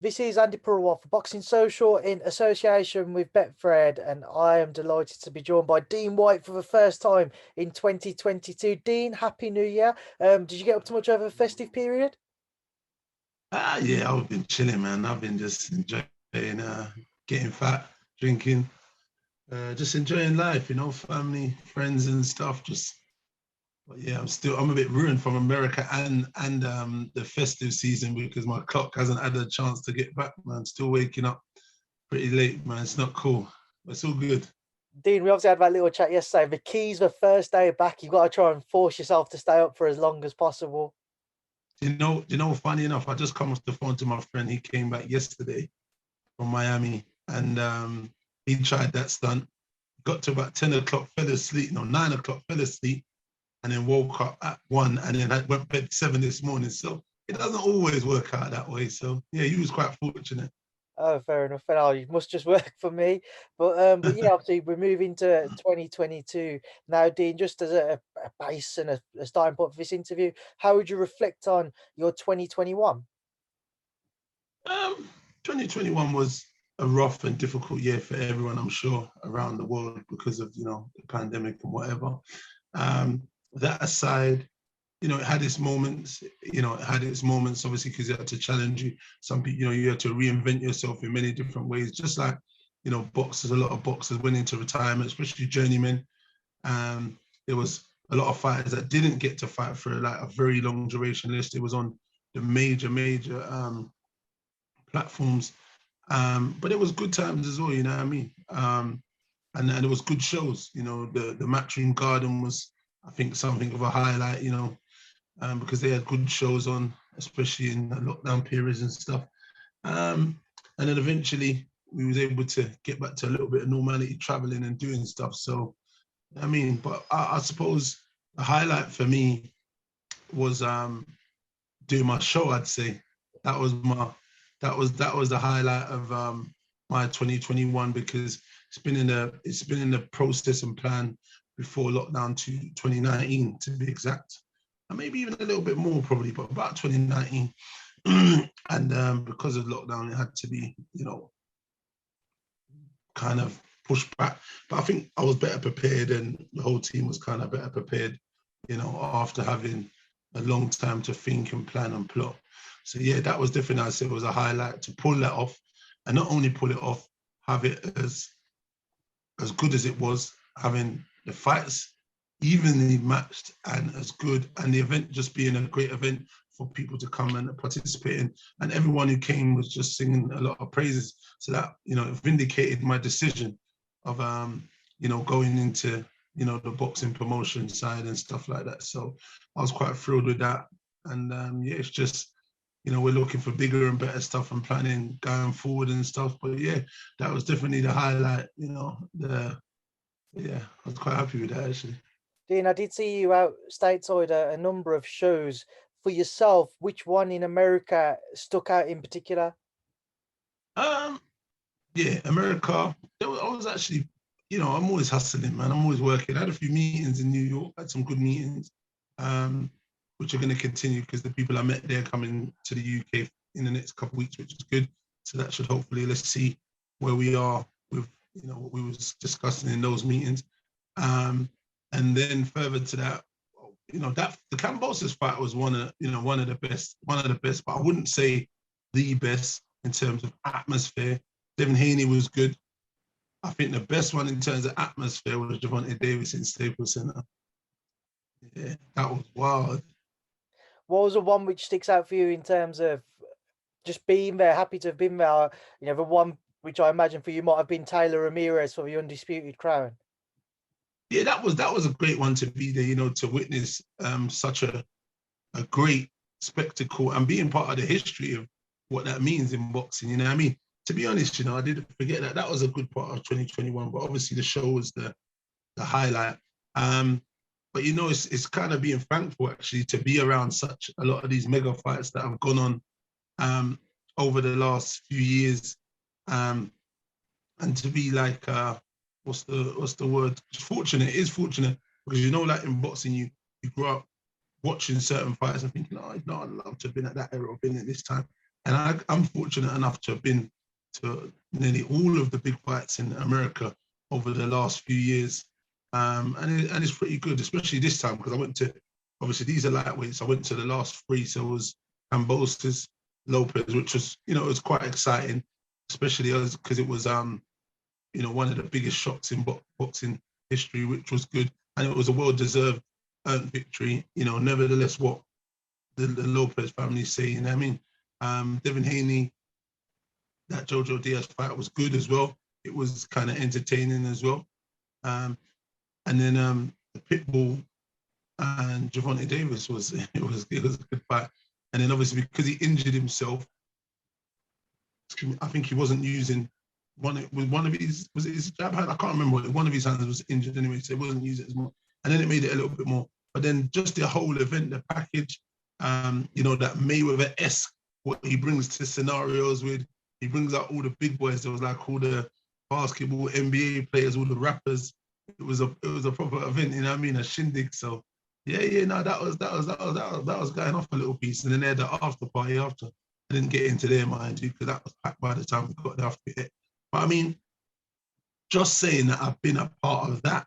This is Andy Purewal for Boxing Social in association with Betfred, and I am delighted to be joined by Dean White for the first time in 2022. Dean, Happy New Year. Did you get up to much over the festive period? Yeah, I've been chilling, man. I've been just enjoying getting fat, drinking, just enjoying life, family, friends and stuff. But yeah, I'm a bit ruined from America and the festive season because my clock hasn't had a chance to get back, man. Still waking up pretty late, man. It's not cool, but it's all good. Dean, we obviously had that little chat yesterday. The keys the first day back. You've got to try and force yourself to stay up for as long as possible. Funny enough, I just come off the phone to my friend. He came back yesterday from Miami, and he tried that stunt. Got to about 10 o'clock, fell asleep. No, 9 o'clock, fell asleep, and then woke up at 1, and then I went to bed 7 this morning. So it doesn't always work out that way. So yeah, he was quite fortunate. Oh, fair enough. Oh, it must just work for me. But yeah, obviously we're moving to 2022 now, Dean. Just as a base and a starting point for this interview, how would you reflect on your 2021? 2021 was a rough and difficult year for everyone, I'm sure, around the world because of the pandemic and whatever. That aside, it had its moments. It had its moments, obviously, because it had to challenge you. Some people, you had to reinvent yourself in many different ways. Just like, boxers, a lot of boxers went into retirement, especially journeymen. There was a lot of fighters that didn't get to fight for like a very long duration list. It was on the major platforms. But it was good times as well, you know what I mean? And it was good shows. The Matchroom Garden was, I think, something of a highlight, because they had good shows on, especially in the lockdown periods and stuff. And then eventually we was able to get back to a little bit of normality, traveling and doing stuff. So, but I suppose the highlight for me was doing my show, I'd say. That was the highlight of my 2021 because it's been in the process and plan before lockdown to 2019 to be exact, and maybe even a little bit more probably, but about 2019. And because of lockdown, it had to be kind of pushed back. But I think I was better prepared, and the whole team was kind of better prepared, after having a long time to think and plan and plot. So yeah, that was definitely, I said, it was a highlight to pull that off, and not only pull it off, have it as good as it was, having the fights evenly matched and as good, and the event just being a great event for people to come and participate in, and everyone who came was just singing a lot of praises. So that it vindicated my decision of going into the boxing promotion side and stuff like that. So I was quite thrilled with that, and yeah, it's just we're looking for bigger and better stuff and planning going forward and stuff. But yeah, that was definitely the highlight. Yeah, I was quite happy with that actually. Dean, I did see you out stateside a number of shows. For yourself, which one in America stuck out in particular? Yeah, America. I was actually, I'm always hustling, man. I'm always working. I had a few meetings in New York. Had some good meetings, which are going to continue because the people I met there coming to the UK in the next couple of weeks, which is good. So that should hopefully, let's see where we are with what we was discussing in those meetings. And then further to that, that the Kambosos fight was one of the best, but I wouldn't say the best in terms of atmosphere. Devin Haney was good. I think the best one in terms of atmosphere was Gervonta Davis in Staples Center. Yeah, that was wild. What was the one which sticks out for you in terms of just being there, happy to have been there? The one which I imagine for you might have been Taylor Ramirez for the Undisputed Crown. Yeah, that was a great one to be there, to witness such a great spectacle and being part of the history of what that means in boxing. You know what I mean? To be honest, I didn't forget that was a good part of 2021, but obviously the show was the highlight. But it's kind of being thankful actually to be around such a lot of these mega fights that have gone on over the last few years, and to be like what's the word? Fortunate. It is fortunate because like in boxing, you grow up watching certain fights and thinking, oh, I'd love to have been at that era or been at this time. And I'm fortunate enough to have been to nearly all of the big fights in America over the last few years. And it's pretty good, especially this time, because I went to, obviously these are lightweights. I went to the last three, so it was Cambosis, Lopez, which was, it was quite exciting, especially because it was, one of the biggest shocks in boxing history, which was good. And it was a well-deserved earned victory. Nevertheless, what the Lopez family say, you know what I mean? Devin Haney, that Jojo Diaz fight was good as well. It was kind of entertaining as well. And then the Pitbull and Gervonta Davis was it was a good fight. And then obviously because he injured himself, I think he wasn't using one of his, was it his jab hand? I can't remember. One of his hands was injured anyway, so he wasn't using it as much. And then it made it a little bit more. But then just the whole event, the package, that Mayweather-esque, what he brings to scenarios with, he brings out all the big boys. There was like all the basketball, NBA players, all the rappers. It was a proper event, you know what I mean? A shindig. So no, that was going off a little piece. And then they had the after party after. I didn't get into there, mind you, because that was packed by the time we got there after it. But I mean, just saying that I've been a part of that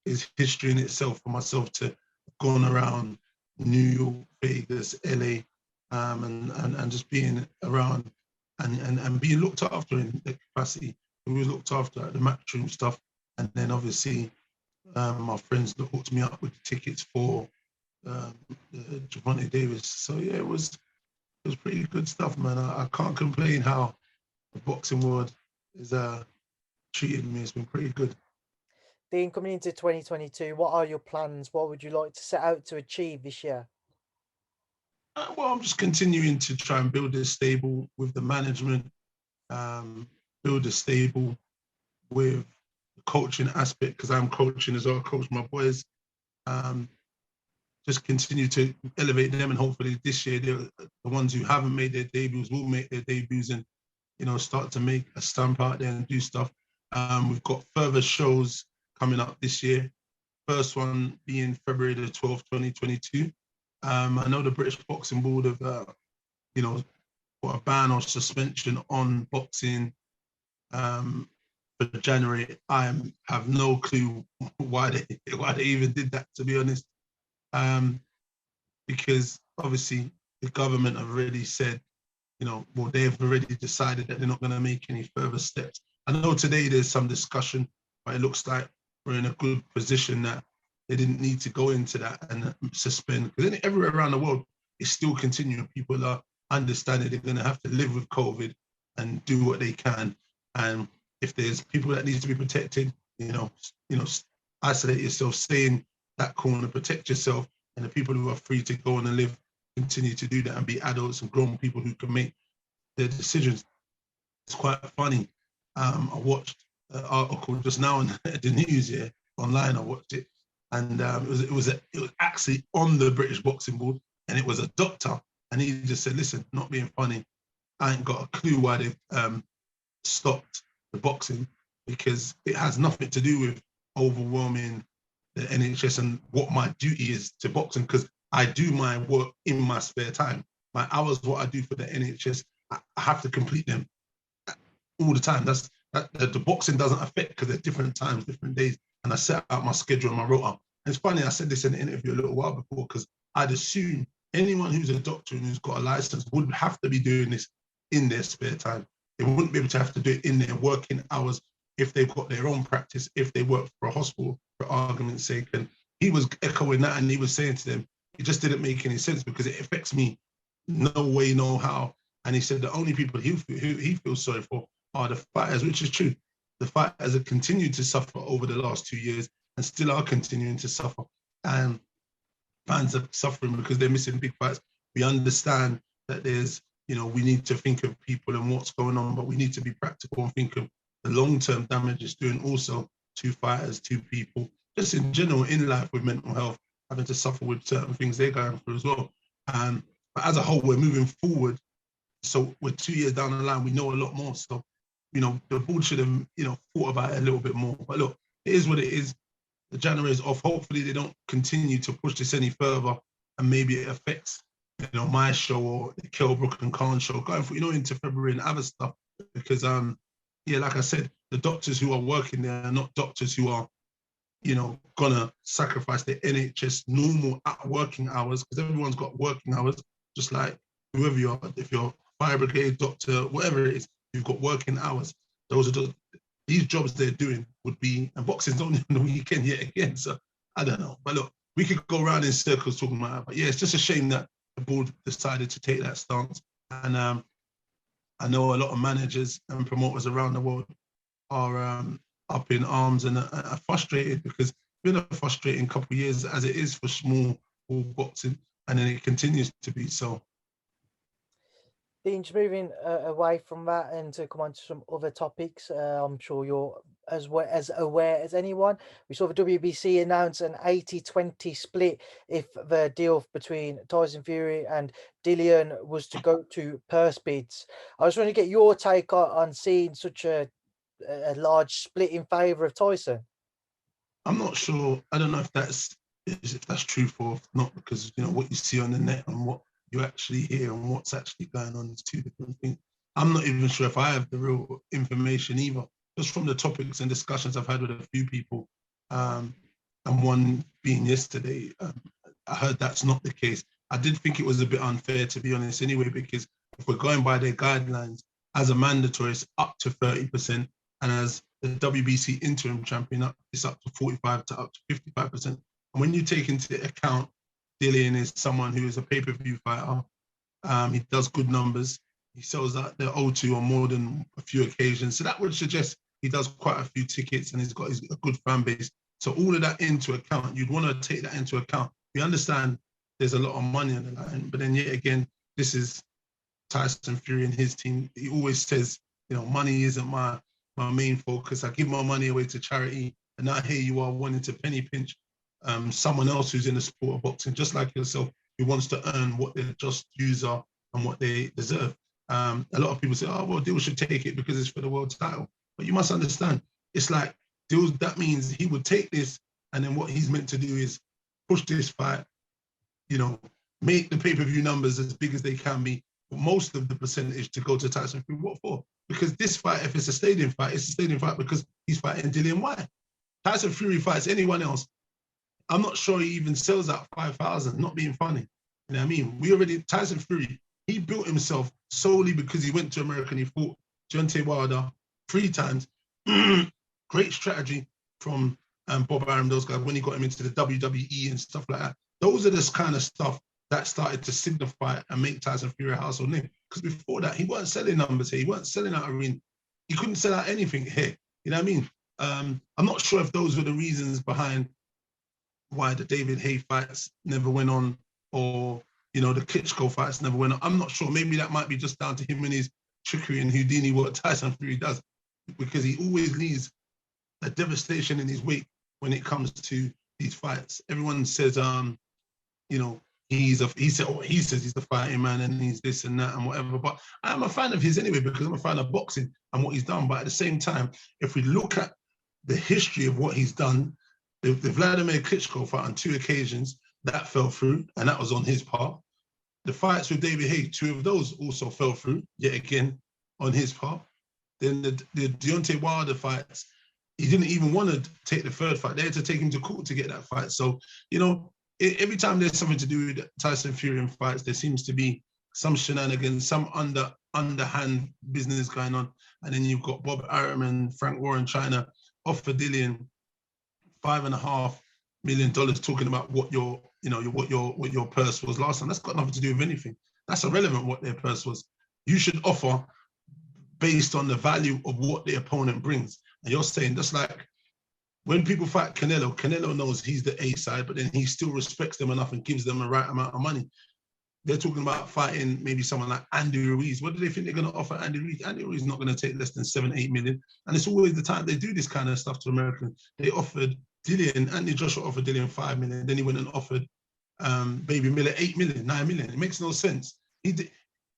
is history in itself for myself to have gone around New York, Vegas, LA, and just being around and being looked after in the capacity. We was looked after at the matchroom stuff, and then obviously my friends hooked me up with the tickets for Gervonta Davis. So yeah, it was pretty good stuff, man. I can't complain how the boxing world is treated me. It's been pretty good. Dean, coming into 2022, what are your plans? What would you like to set out to achieve this year? Well, I'm just continuing to try and build a stable with the management, build a stable with the coaching aspect, because I'm coaching as well, coach my boys. Just continue to elevate them, and hopefully this year, the ones who haven't made their debuts will make their debuts and, start to make a stamp out there and do stuff. We've got further shows coming up this year. First one being February the 12th, 2022. I know the British Boxing Board have, put a ban or suspension on boxing for January. I have no clue why they even did that, to be honest. Because obviously the government have already said, they've already decided that they're not going to make any further steps. I know today there's some discussion, but it looks like we're in a good position that they didn't need to go into that and suspend. Because then everywhere around the world, it's still continuing. People are understanding they're going to have to live with COVID and do what they can. And if there's people that need to be protected, isolate yourself, stay in that corner, protect yourself, and the people who are free to go on and live, continue to do that and be adults and grown people who can make their decisions. It's quite funny. I watched an article just now on the news here online. I watched it, and it was actually on the British Boxing Board, and it was a doctor, and he just said, "Listen, not being funny, I ain't got a clue why they've stopped the boxing, because it has nothing to do with overwhelming the NHS and what my duty is to boxing, because I do my work in my spare time. My hours, what I do for the NHS, I have to complete them all the time. The boxing doesn't affect, because they're different times, different days, and I set out my schedule and my rota. And it's funny, I said this in an interview a little while before, because I'd assume anyone who's a doctor and who's got a license would have to be doing this in their spare time. They wouldn't be able to have to do it in their working hours if they've got their own practice, if they work for a hospital, for argument's sake. And he was echoing that, and he was saying to them, it just didn't make any sense because it affects me no way, no how. And he said the only people he feels sorry for are the fighters, which is true. The fighters have continued to suffer over the last 2 years and still are continuing to suffer. And fans are suffering because they're missing big fights. We understand that there's, we need to think of people and what's going on, but we need to be practical and think of the long-term damage it's doing also to fighters, to people, just in general in life with mental health, having to suffer with certain things they're going through as well. But as a whole, we're moving forward. So we're 2 years down the line, we know a lot more. So, the board should have, thought about it a little bit more. But look, it is what it is. The January is off. Hopefully they don't continue to push this any further, and maybe it affects my show or the Kell Brook and Khan show, going for, into February and other stuff. Because, like I said, the doctors who are working there are not doctors who are, gonna sacrifice their NHS normal working hours, because everyone's got working hours, just like whoever you are. If you're fire brigade, doctor, whatever it is, you've got working hours. Those are these jobs they're doing would be, and boxing's only on the weekend yet again. So I don't know. But look, we could go around in circles talking about that. But yeah, it's just a shame that the board decided to take that stance. And I know a lot of managers and promoters around the world are up in arms and are frustrated, because it's been a frustrating couple of years as it is for small boxing, and then it continues to be so. Dean, just moving away from that and to come on to some other topics, I'm sure you're as aware as anyone. We saw the WBC announce an 80-20 split if the deal between Tyson Fury and Dillian was to go to purse bids. I just want to get your take on seeing such a large split in favour of Tyson. I'm not sure. I don't know if that's truth or not, because what you see on the net and what you actually hear and what's actually going on is two different things. I'm not even sure if I have the real information either. Just from the topics and discussions I've had with a few people, and one being yesterday, I heard that's not the case. I did think it was a bit unfair, to be honest, anyway, because if we're going by their guidelines, as a mandatory, it's up to 30%, and as the WBC interim champion, it's up to 45 to up to 55%. And when you take into account Dillian is someone who is a pay-per-view fighter, he does good numbers, he sells out the O2 on more than a few occasions, so that would suggest he does quite a few tickets and he's got a good fan base. So all of that into account, you'd want to take that into account. We understand there's a lot of money on the line, but then yet again, this is Tyson Fury and his team. He always says, money isn't my main focus. I give my money away to charity, and now here you are wanting to penny pinch someone else who's in the sport of boxing, just like yourself, who wants to earn what their just dues are and what they deserve. A lot of people say, oh, well, Dill should take it because it's for the world title. But you must understand, it's like that means he would take this, and then what he's meant to do is push this fight, make the pay-per-view numbers as big as they can be, but most of the percentage to go to Tyson Fury. What for? Because this fight, if it's a stadium fight, it's a stadium fight because he's fighting Dillian Whyte. Tyson Fury fights anyone else, I'm not sure he even sells out 5,000, not being funny. You know what I mean? Tyson Fury, he built himself solely because he went to America and he fought Deontay Wilder 3 times. Great strategy from Bob Arum, those guys, when he got him into the WWE and stuff like that. Those are this kind of stuff that started to signify and make Tyson Fury a household name. Because before that, he weren't selling numbers here. He weren't selling out arena. He couldn't sell out anything here. You know what I mean? I'm not sure if those were the reasons behind why the David Haye fights never went on, or the Klitschko fights never went on. I'm not sure. Maybe that might be just down to him and his trickery and Houdini, what Tyson Fury does, because he always leaves a devastation in his wake when it comes to these fights. Everyone says, he says he's the fighting man and he's this and that and whatever. But I'm a fan of his anyway, because I'm a fan of boxing and what he's done. But at the same time, if we look at the history of what he's done, the Vladimir Klitschko fight on 2 occasions, that fell through, and that was on his part. The fights with David Haye, 2 of those also fell through, yet again, on his part. Then the Deontay Wilder fights, he didn't even want to take the 3rd fight. They had to take him to court to get that fight. So, every time there's something to do with Tyson Fury in fights, there seems to be some shenanigans, some underhand business going on. And then you've got Bob Arum and Frank Warren trying to offer Dillian $5.5 million, talking about what your purse was last time. That's got nothing to do with anything. That's irrelevant what their purse was. You should offer based on the value of what the opponent brings. And you're saying, just like when people fight Canelo knows he's the A side, but then he still respects them enough and gives them the right amount of money. They're talking about fighting maybe someone like Andi Ruiz. What do they think they're going to offer Andi Ruiz? Andi Ruiz is not going to take less than 7-8 million. And it's always the time they do this kind of stuff to Americans. They offered Anthony Joshua offered Dillian 5 million. Then he went and offered Baby Miller 8 million, 9 million. It makes no sense. The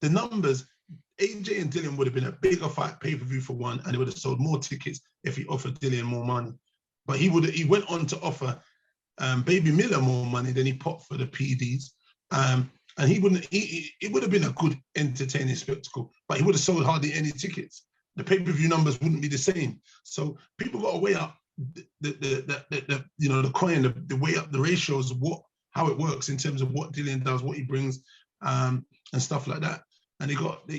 numbers, AJ and Dillian would have been a bigger fight pay-per-view for one, and he would have sold more tickets if he offered Dillian more money. But he went on to offer Baby Miller more money than he popped for the PDs. And he wouldn't. It would have been a good, entertaining spectacle, but he would have sold hardly any tickets. The pay-per-view numbers wouldn't be the same. So people got to weigh up the coin, the weigh up the ratios of how it works in terms of what Dillian does, what he brings, and stuff like that. And they got,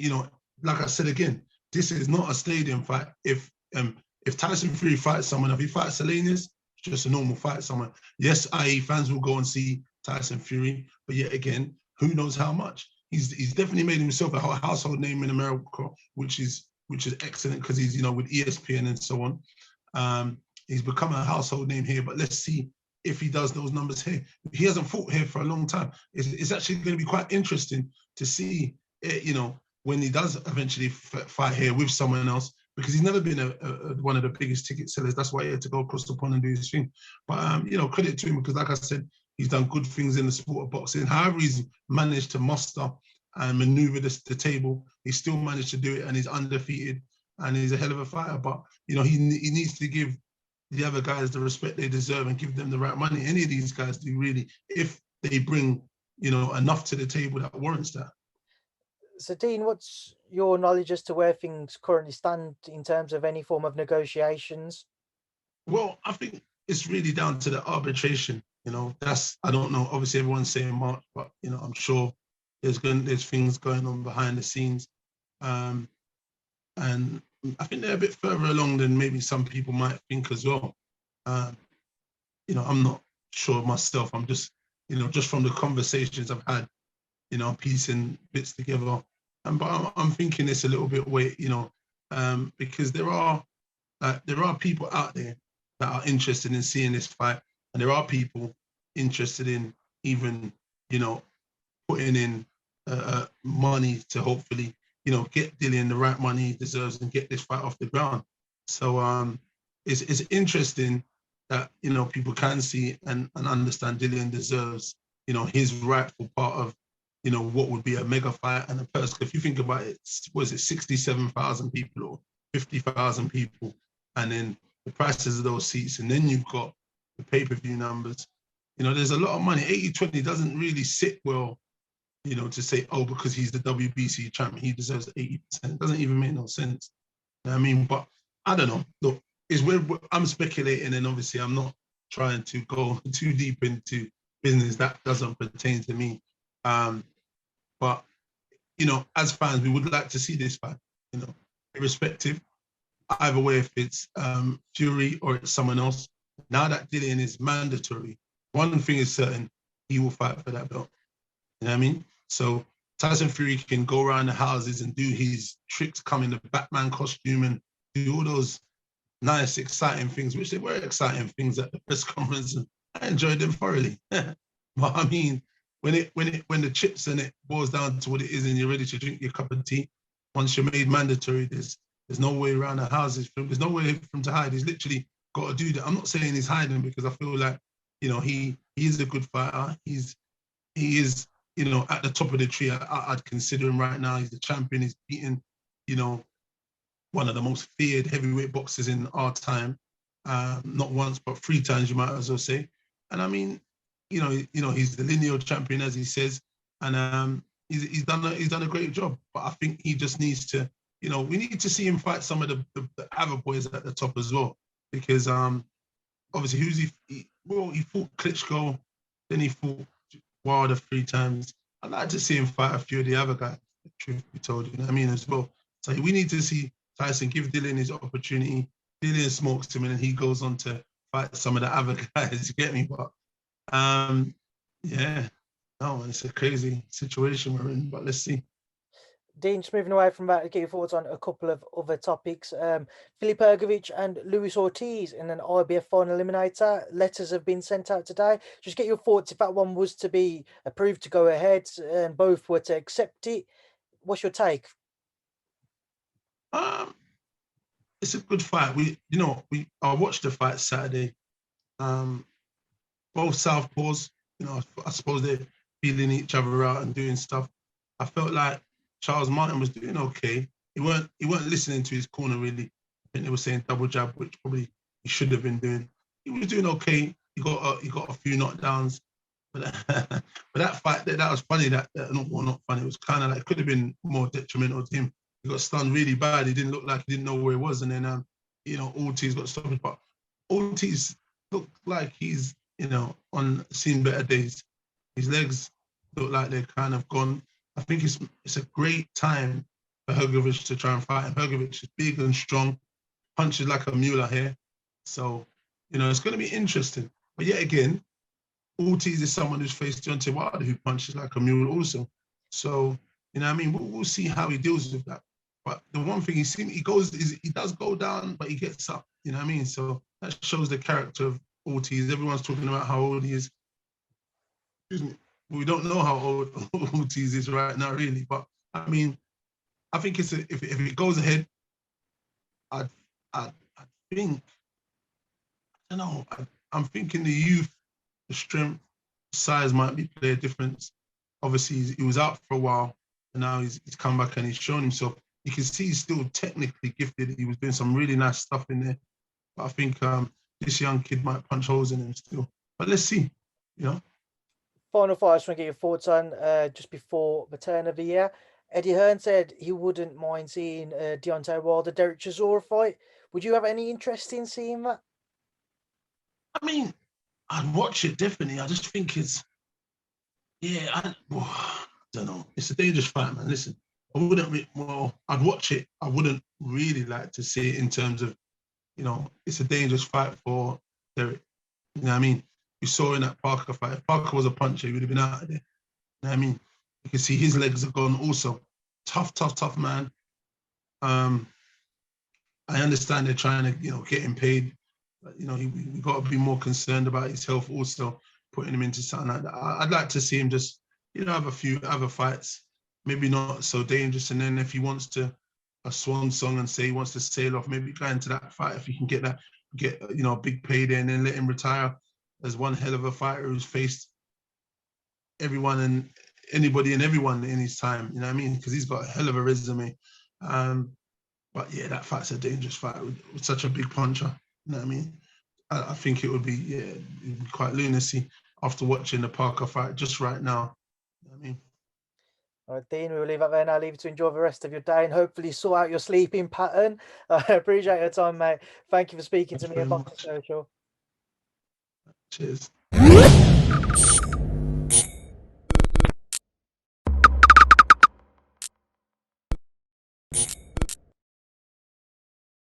like I said again, this is not a stadium fight. If Tyson Fury fights someone, if he fights Salinas, it's just a normal fight. Someone, yes, i.e. fans will go and see Tyson Fury, but yet again, who knows how much? He's definitely made himself a household name in America, which is excellent because he's with ESPN and so on. He's become a household name here, but let's see if he does those numbers here. He hasn't fought here for a long time. It's actually going to be quite interesting to see, when he does eventually fight here with someone else, because he's never been one of the biggest ticket sellers. That's why he had to go across the pond and do his thing. But, credit to him, because like I said, he's done good things in the sport of boxing. However, he's managed to muster and maneuver the table. He still managed to do it, and he's undefeated, and he's a hell of a fighter. But, he needs to give the other guys the respect they deserve and give them the right money. Any of these guys do, really, if they bring, enough to the table that warrants that. So, Dean, what's your knowledge as to where things currently stand in terms of any form of negotiations? Well, I think it's really down to the arbitration. I don't know. Obviously, everyone's saying March, but I'm sure there's things going on behind the scenes, and I think they're a bit further along than maybe some people might think as well. I'm not sure myself. I'm just, just from the conversations I've had, piecing bits together. But I'm thinking it's a little bit weight, because there are people out there that are interested in seeing this fight, and there are people interested in even, putting in money to hopefully, get Dillian the right money he deserves and get this fight off the ground. So it's interesting that, people can see and understand Dillian deserves, his rightful part of, what would be a mega fight and a purse. If you think about it, was it 67,000 people or 50,000 people? And then the prices of those seats, and then you've got the pay-per-view numbers. There's a lot of money. 80-20 doesn't really sit well, to say, oh, because he's the WBC champion, he deserves 80%. It doesn't even make no sense. But I don't know. Look, it's weird. I'm speculating, and obviously I'm not trying to go too deep into business that doesn't pertain to me. But, as fans, we would like to see this fight, irrespective. Either way, if it's Fury or it's someone else, now that Dillian is mandatory, one thing is certain, he will fight for that belt. You know what I mean? So Tyson Fury can go around the houses and do his tricks, come in the Batman costume and do all those nice, exciting things, which they were exciting things at the press conference, and I enjoyed them thoroughly. But I mean, when the chips and it boils down to what it is and you're ready to drink your cup of tea, once you're made mandatory, there's no way around the houses. There's no way for him to hide. He's literally got to do that. I'm not saying he's hiding, because I feel like, he is a good fighter. He is, at the top of the tree. I'd consider him right now. He's the champion. He's beaten, one of the most feared heavyweight boxers in our time. Not once, but 3 times, you might as well say. And I mean, he's the lineal champion, as he says, and he's done a great job. But I think he just needs to, we need to see him fight some of the other boys at the top as well, because obviously he fought Klitschko, then he fought Wilder 3 times. I'd like to see him fight a few of the other guys, truth be told, you know what I mean, as well. So we need to see Tyson give Dillian his opportunity. Dillian smokes him, and then he goes on to fight some of the other guys, you get me? But it's a crazy situation we're in, but let's see. Dean, just moving away from that, to get your thoughts on a couple of other topics. Filip Hrgović and Luis Ortiz in an IBF final eliminator. Letters have been sent out today. Just get your thoughts if that one was to be approved to go ahead and both were to accept it. What's your take? It's a good fight. I watched the fight Saturday. Both southpaws, I suppose they're feeling each other out and doing stuff. I felt like Charles Martin was doing okay. He weren't listening to his corner really. I think they were saying double jab, which probably he should have been doing. He was doing okay. He got a few knockdowns, but that fight, that was funny. Not funny. It was kind of like, could have been more detrimental to him. He got stunned really bad. He didn't look like he didn't know where he was, and then Ortiz got stopped. But Ortiz looked like he's on seen better days. His legs look like they're kind of gone. I think it's a great time for Hrgović to try and fight him. Hrgović is big and strong, punches like a mule here. So, it's going to be interesting. But yet again, Ortiz is someone who's faced Deontay Wilder, who punches like a mule also. So, we'll see how he deals with that. But the one thing he does go down, but he gets up. You know what I mean? So that shows the character of Ortiz. Everyone's talking about how old he is. Excuse me. We don't know how old Ortiz is right now, really. But I think if it goes ahead, I think, I don't know. I'm thinking the youth, the strength, size might play a difference. Obviously, he was out for a while, and now he's come back and he's shown himself. You can see he's still technically gifted. He was doing some really nice stuff in there. But I think this young kid might punch holes in him still. But let's see, Final fight, I just want to get your thoughts on just before the turn of the year. Eddie Hearn said he wouldn't mind seeing Deontay Wilder, Wilder-Chisora fight. Would you have any interest in seeing that? I'd watch it definitely. I just think I don't know. It's a dangerous fight, man. Listen, I'd watch it. I wouldn't really like to see it in terms of, it's a dangerous fight for Derek. You know what I mean? You saw in that Parker fight. If Parker was a puncher, he would have been out of there. You know what I mean? You can see his legs are gone also. Tough man. I understand they're trying to, get him paid. But, we got to be more concerned about his health also, putting him into something like that. I'd like to see him just, have a few other fights, maybe not so dangerous. And then if he wants to, a swan song and say he wants to sail off, maybe go into that fight if he can get a big payday and then let him retire as one hell of a fighter who's faced everyone and anybody and everyone in his time, you know what I mean? Because he's got a hell of a resume. But yeah, that fight's a dangerous fight with such a big puncher, you know what I mean? I think it would be, quite lunacy after watching the Parker fight just right now, you know what I mean? All right, Dean, we'll leave it there now. Leave you to enjoy the rest of your day and hopefully sort out your sleeping pattern. I appreciate your time, mate. Thank you for speaking to me about the social. Cheers.